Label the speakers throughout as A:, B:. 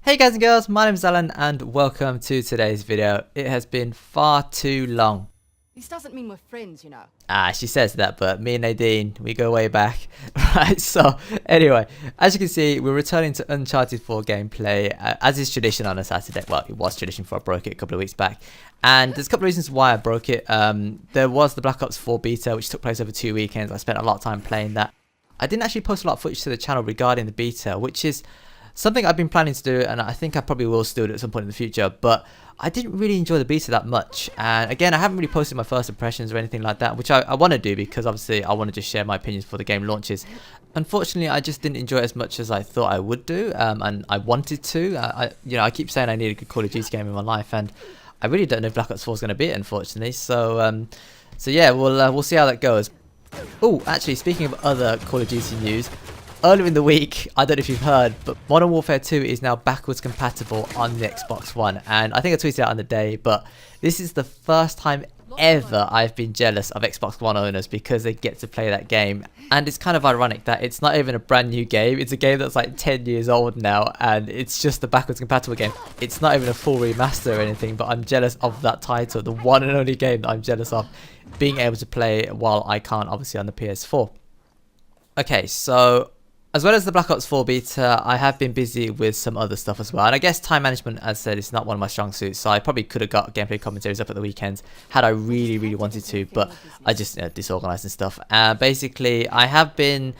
A: Hey guys and girls, my name is Alan and welcome to today's video. It has been far too long.
B: This doesn't mean we're friends, you know.
A: She says that, but me and Nadine, we go way back. Right, so anyway, as you can see, we're returning to Uncharted 4 gameplay, as is tradition on a Saturday. Well, it was tradition before I broke it a couple of weeks back. And there's a couple of reasons why I broke it. There was the Black Ops 4 beta, which took place over 2 weekends. I spent a lot of time playing that. I didn't actually post a lot of footage to the channel regarding the beta, which is something I've been planning to do, and I think I probably will still do at some point in the future, but I didn't really enjoy the beta that much. And again, I haven't really posted my first impressions or anything like that, which I want to do because obviously I want to just share my opinions before the game launches. Unfortunately, I just didn't enjoy it as much as I thought I would do, and I wanted to. I keep saying I need a good Call of Duty game in my life, and I really don't know if Black Ops 4 is going to be it, unfortunately. So yeah, we'll see how that goes. Oh, actually, speaking of other Call of Duty news, earlier in the week, I don't know if you've heard, but Modern Warfare 2 is now backwards compatible on the Xbox One. And I think I tweeted out on the day, but this is the first time ever I've been jealous of Xbox One owners because they get to play that game. And it's kind of ironic that it's not even a brand new game. It's a game that's like 10 years old now, and it's just a backwards compatible game. It's not even a full remaster or anything, but I'm jealous of that title, the one and only game that I'm jealous of being able to play while I can't, obviously, on the PS4. Okay, so as well as the Black Ops 4 beta, I have been busy with some other stuff as well. And I guess time management, as I said, is not one of my strong suits. So I probably could have got gameplay commentaries up at the weekends had I really wanted to. But I just disorganized and stuff. Basically, I have been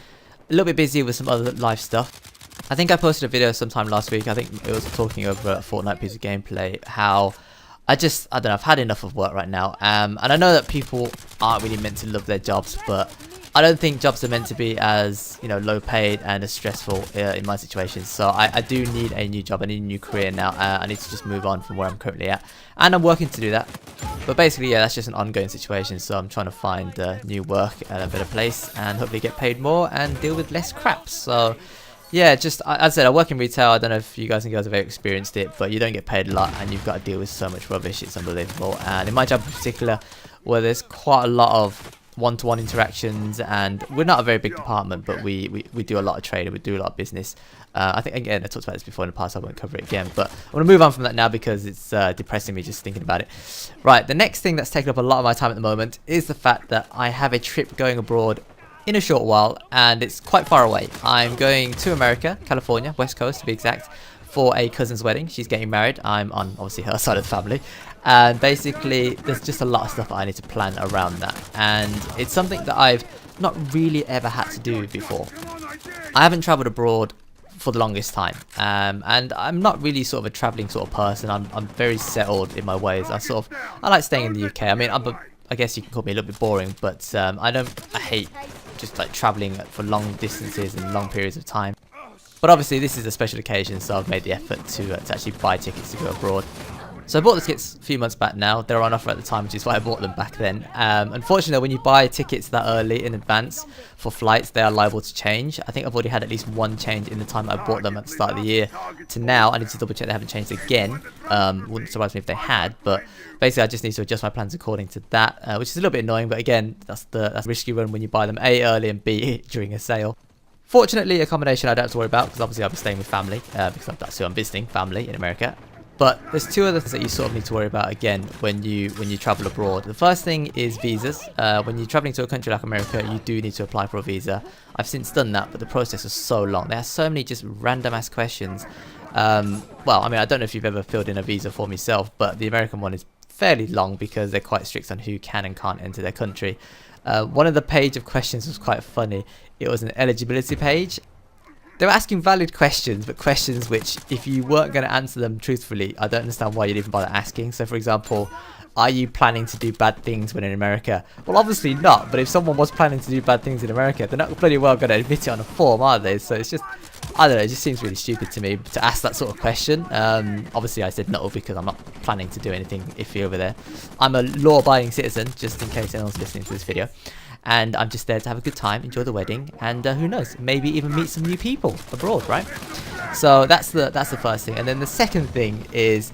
A: a little bit busy with some other live stuff. I think I posted a video sometime last week. I think it was talking over a Fortnite piece of gameplay. How I don't know, I've had enough of work right now. And I know that people aren't really meant to love their jobs, but I don't think jobs are meant to be as, low paid and as stressful in my situation. So I do need a new job. I need a new career now. I need to just move on from where I'm currently at. And I'm working to do that. But basically, yeah, that's just an ongoing situation. So I'm trying to find new work at a better place and hopefully get paid more and deal with less crap. So yeah, just as I said, I work in retail. I don't know if you guys and girls have ever experienced it, but you don't get paid a lot and you've got to deal with so much rubbish. It's unbelievable. And in my job in particular, where there's quite a lot of one-to-one interactions, and we're not a very big department, but we do a lot of trading, we do a lot of business. I think, again, I talked about this before in the past, I won't cover it again, but I want to move on from that now because it's depressing me just thinking about it. Right, the next thing that's taken up a lot of my time at the moment is the fact that I have a trip going abroad in a short while, and it's quite far away. I'm going to America, California, West Coast to be exact, for a cousin's wedding. She's getting married. I'm on, obviously, her side of the family. And basically, there's just a lot of stuff that I need to plan around that. And it's something that I've not really ever had to do before. I haven't traveled abroad for the longest time. And I'm not really sort of a traveling sort of person. I'm very settled in my ways. I like staying in the UK. I mean, I guess you can call me a little bit boring, but I hate just like traveling for long distances and long periods of time. But obviously this is a special occasion, so I've made the effort to actually buy tickets to go abroad. So I bought the tickets a few months back now. They were on offer at the time, which is why I bought them back then. Unfortunately, when you buy tickets that early in advance for flights, they are liable to change. I think I've already had at least one change in the time I bought them at the start of the year to now. I need to double check they haven't changed again. Wouldn't surprise me if they had, but basically I just need to adjust my plans according to that, which is a little bit annoying. But again, that's the risky run when you buy them A, early, and B, during a sale. Fortunately, accommodation I don't have to worry about because obviously I'll be staying with family because that's who I'm visiting, family in America. But there's two other things that you sort of need to worry about again when you travel abroad. The first thing is visas. When you're traveling to a country like America, you do need to apply for a visa. I've since done that, but the process was so long. There are so many just random ass questions. Well, I mean, I don't know if you've ever filled in a visa form yourself, but the American one is fairly long because they're quite strict on who can and can't enter their country. One of the page of questions was quite funny. It was an eligibility page. They were asking valid questions, but questions which, if you weren't going to answer them truthfully, I don't understand why you'd even bother asking. So, for example, are you planning to do bad things when in America? Well, obviously not, but if someone was planning to do bad things in America, they're not bloody well going to admit it on a form, are they? So it's just, I don't know, it just seems really stupid to me to ask that sort of question. Obviously, I said no because I'm not planning to do anything iffy over there. I'm a law-abiding citizen, just in case anyone's listening to this video. And I'm just there to have a good time, enjoy the wedding, and who knows, maybe even meet some new people abroad, right? So that's the first thing. And then the second thing is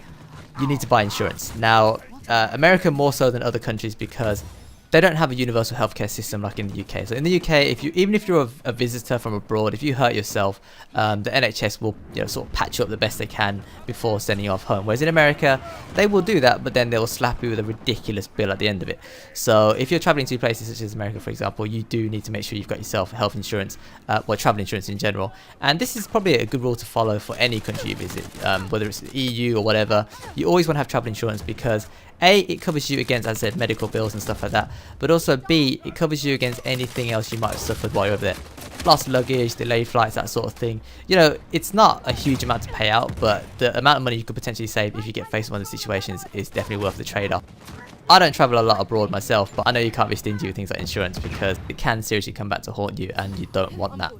A: you need to buy insurance. Now, America more so than other countries because they don't have a universal healthcare system like in the UK. So in the UK, even if you're a visitor from abroad, if you hurt yourself, the NHS will sort of patch you up the best they can before sending you off home. Whereas in America, they will do that, but then they will slap you with a ridiculous bill at the end of it. So if you're traveling to places such as America, for example, you do need to make sure you've got yourself health insurance, travel insurance in general. And this is probably a good rule to follow for any country you visit, whether it's the EU or whatever. You always want to have travel insurance because A, it covers you against, as I said, medical bills and stuff like that, but also B, it covers you against anything else you might have suffered while you're over there. Lost luggage, delayed flights, that sort of thing. It's not a huge amount to pay out, but the amount of money you could potentially save if you get faced with one of the situations is definitely worth the trade-off. I don't travel a lot abroad myself, but I know you can't be stingy with things like insurance because it can seriously come back to haunt you, and you don't want that.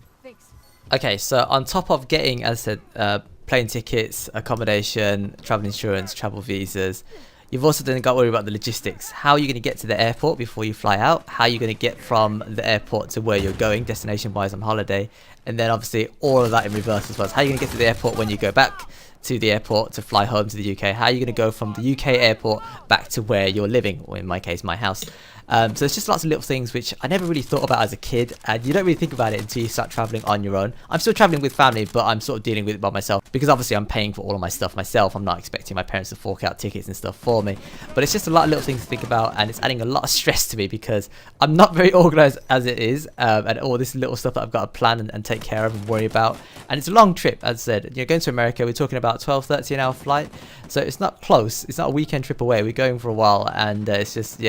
A: Okay, so on top of getting, as I said, plane tickets, accommodation, travel insurance, travel visas, you've also then got to worry about the logistics. How are you going to get to the airport before you fly out? How are you going to get from the airport to where you're going, destination-wise on holiday? And then obviously all of that in reverse as well. So how are you going to get to the airport when you go back to the airport to fly home to the UK? How are you going to go from the UK airport back to where you're living, or in my case, my house? So there's just lots of little things which I never really thought about as a kid, and you don't really think about it until you start traveling on your own. I'm still traveling with family, but I'm sort of dealing with it by myself because obviously I'm paying for all of my stuff myself. I'm not expecting my parents to fork out tickets and stuff for me, but it's just a lot of little things to think about, and it's adding a lot of stress to me because I'm not very organized as it is, and all this little stuff that I've got to plan and take care of and worry about. And it's a long trip, as I said. Going to America, we're talking about 12-13 hour flight, so it's not close. It's not a weekend trip away. We're going for a while, and it's just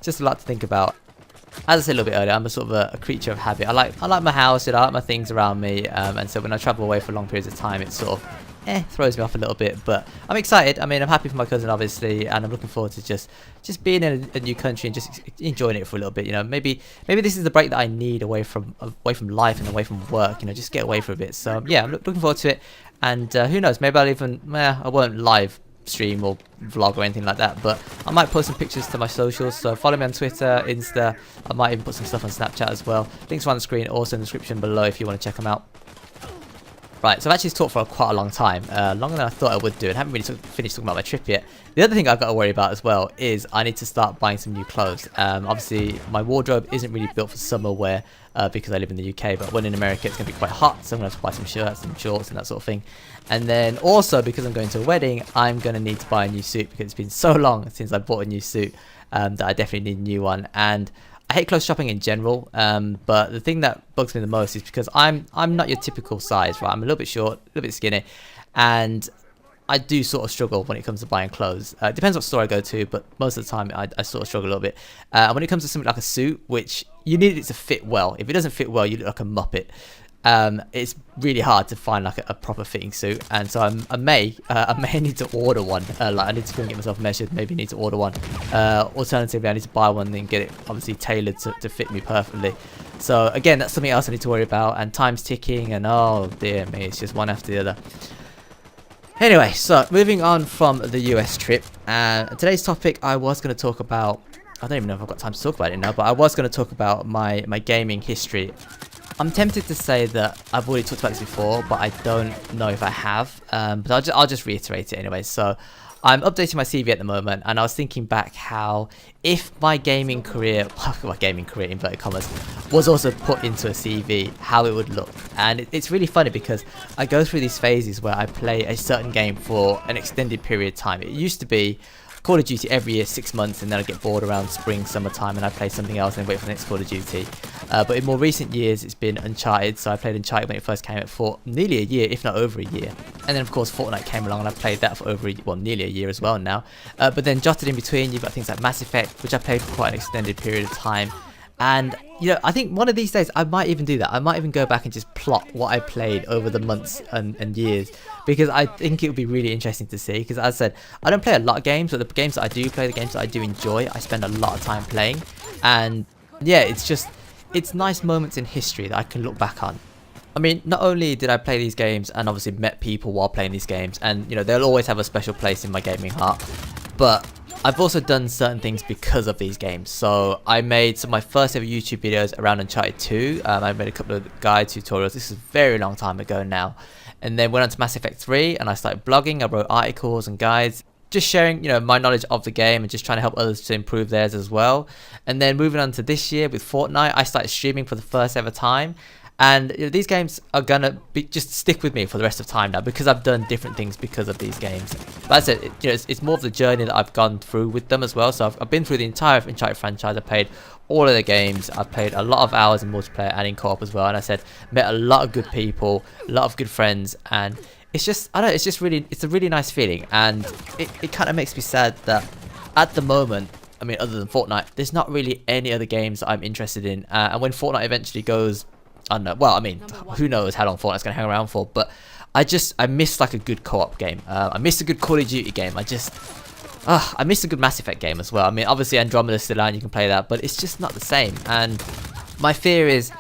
A: just a lot to think about. As I said a little bit earlier, I'm a sort of a creature of habit. I like my house, I like my things around me, and so when I travel away for long periods of time, it sort of throws me off a little bit. But I'm excited. I mean, I'm happy for my cousin, obviously, and I'm looking forward to just being in a new country and just enjoying it for a little bit. Maybe this is the break that I need away from life and away from work. Just get away for a bit. So yeah, I'm looking forward to it. And who knows? Maybe I won't live stream or vlog or anything like that, but I might post some pictures to my socials. So follow me on Twitter, Insta. I might even put some stuff on Snapchat as well. Links are on the screen, also in the description below if you want to check them out. Right, so I've actually talked for quite a long time, longer than I thought I would do, and haven't really finished talking about my trip yet. The other thing I've got to worry about as well is I need to start buying some new clothes. Obviously, my wardrobe isn't really built for summer wear because I live in the UK, but when in America it's going to be quite hot, so I'm going to have to buy some shirts and shorts and that sort of thing. And then also, because I'm going to a wedding, I'm going to need to buy a new suit because it's been so long since I bought a new suit that I definitely need a new one. And I hate clothes shopping in general, but the thing that bugs me the most is because I'm not your typical size, right? I'm a little bit short, a little bit skinny, and I do sort of struggle when it comes to buying clothes. It depends what store I go to, but most of the time I sort of struggle a little bit. When it comes to something like a suit, which you need it to fit well. If it doesn't fit well, you look like a muppet. It's really hard to find like a proper fitting suit, and so I may need to order one. Like I need to go and get myself measured, maybe need to order one. Alternatively, I need to buy one and then get it obviously tailored to fit me perfectly. So again, that's something else I need to worry about, and time's ticking, and oh dear me, it's just one after the other. Anyway, so moving on from the US trip, today's topic I was going to talk about, I don't even know if I've got time to talk about it now, but I was going to talk about my gaming history. I'm tempted to say that I've already talked about this before, but I don't know if I have, but I'll just reiterate it anyway. So I'm updating my CV at the moment, and I was thinking back how if my gaming career, my gaming career inverted commas, was also put into a CV, how it would look. And it's really funny because I go through these phases where I play a certain game for an extended period of time. It used to be Call of Duty every year, 6 months, and then I get bored around spring, summertime, and I play something else and wait for the next Call of Duty. But in more recent years, it's been Uncharted. So I played Uncharted when it first came out for nearly a year, if not over a year. And then of course Fortnite came along, and I've played that for nearly a year as well now. But then jotted in between, you've got things like Mass Effect, which I played for quite an extended period of time. And I think one of these days I might even do that. I might even go back and just plot what I played over the months and years, because I think it would be really interesting to see. Because as I said, I don't play a lot of games, but the games that I do play, the games that I do enjoy, I spend a lot of time playing. And yeah, it's nice moments in history that I can look back on. I mean, not only did I play these games and obviously met people while playing these games, and they'll always have a special place in my gaming heart, but I've also done certain things because of these games. So I made some of my first ever YouTube videos around Uncharted 2. I made a couple of guide tutorials. This is a very long time ago now. And then went on to Mass Effect 3 and I started blogging. I wrote articles and guides. just sharing, you know, my knowledge of the game and just trying to help others to improve theirs as well. And then moving on to this year with Fortnite, I started streaming for the first ever time. And you know, these games are gonna just stick with me for the rest of time now because I've done different things because of these games. But as I said, you know, it's more of the journey that I've gone through with them as well. So I've been through the entire Uncharted franchise. I played all of the games. I've played a lot of hours in multiplayer and in co-op as well. And I said, met a lot of good people, a lot of good friends, and it's just, I don't know, it's a really nice feeling. And it kind of makes me sad that at the moment, I mean, other than Fortnite, there's not really any other games that I'm interested in. And when Fortnite eventually goes, I don't know, well, I mean, who knows how long Fortnite's going to hang around for, but I miss like a good co-op game. I miss a good Call of Duty game. I miss a good Mass Effect game as well. I mean, obviously Andromeda's still out and you can play that, but it's just not the same. And my fear is,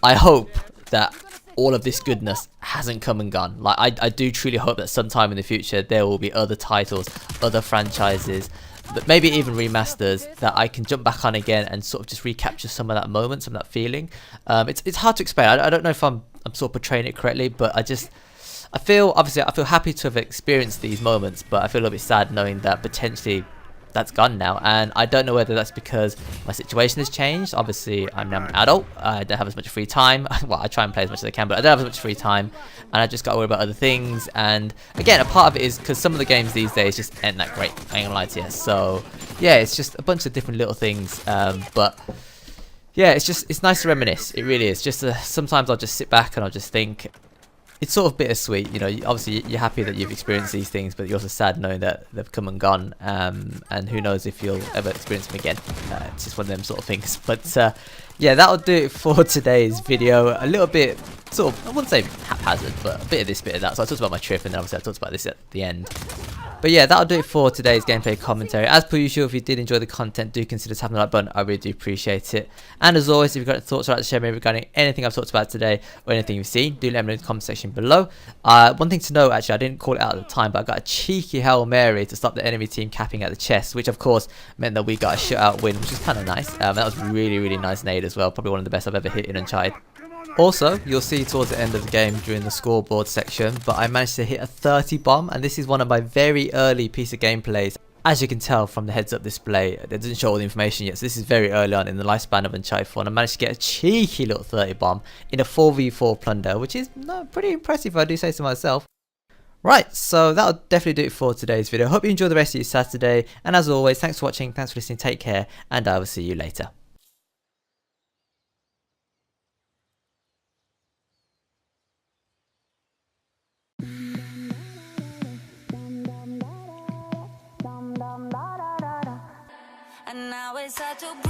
A: I hope that all of this goodness hasn't come and gone. Like, I do truly hope that sometime in the future there will be other titles, other franchises, but maybe even remasters that I can jump back on again and sort of just recapture some of that moment, some of that feeling. It's hard to explain. I don't know if I'm sort of portraying it correctly, but I feel happy to have experienced these moments, but I feel a little bit sad knowing that potentially that's gone now. And I don't know whether that's because my situation has changed. Obviously, I'm now an adult. I don't have as much free time. Well, I try and play as much as I can, but I don't have as much free time, and I just got to worry about other things. And again, a part of it is because some of the games these days just ain't that great. I ain't gonna lie to you. So yeah, it's just a bunch of different little things. But yeah, it's nice to reminisce. It really is. Just sometimes I'll just sit back and I'll just think. It's sort of bittersweet, you know. Obviously, you're happy that you've experienced these things, but you're also sad knowing that they've come and gone. And who knows if you'll ever experience them again. It's just one of them sort of things. But yeah, that'll do it for today's video. A little bit, sort of, I wouldn't say haphazard, but a bit of this, bit of that. So I talked about my trip, and then obviously I talked about this at the end. But yeah, that'll do it for today's gameplay commentary. As per usual, if you did enjoy the content, do consider tapping the like button. I really do appreciate it. And as always, if you've got any thoughts or like to share me regarding anything I've talked about today or anything you've seen, do let me know in the comment section below. One thing to note, actually, I didn't call it out at the time, but I got a cheeky Hail Mary to stop the enemy team capping at the chest, which of course meant that we got a shutout win, which is kind of nice. That was really, really nice nade as well. Probably one of the best I've ever hit in Uncharted. Also, you'll see towards the end of the game during the scoreboard section, but I managed to hit a 30 bomb, and this is one of my very early piece of gameplays. As you can tell from the heads up display, it doesn't show all the information yet, so this is very early on in the lifespan of Uncharted 4, and I managed to get a cheeky little 30 bomb in a 4v4 plunder, which is pretty impressive if I do say so myself. Right, so that'll definitely do it for today's video. Hope you enjoy the rest of your Saturday, and as always, thanks for watching, thanks for listening, take care, and I will see you later.
C: And now it's hard to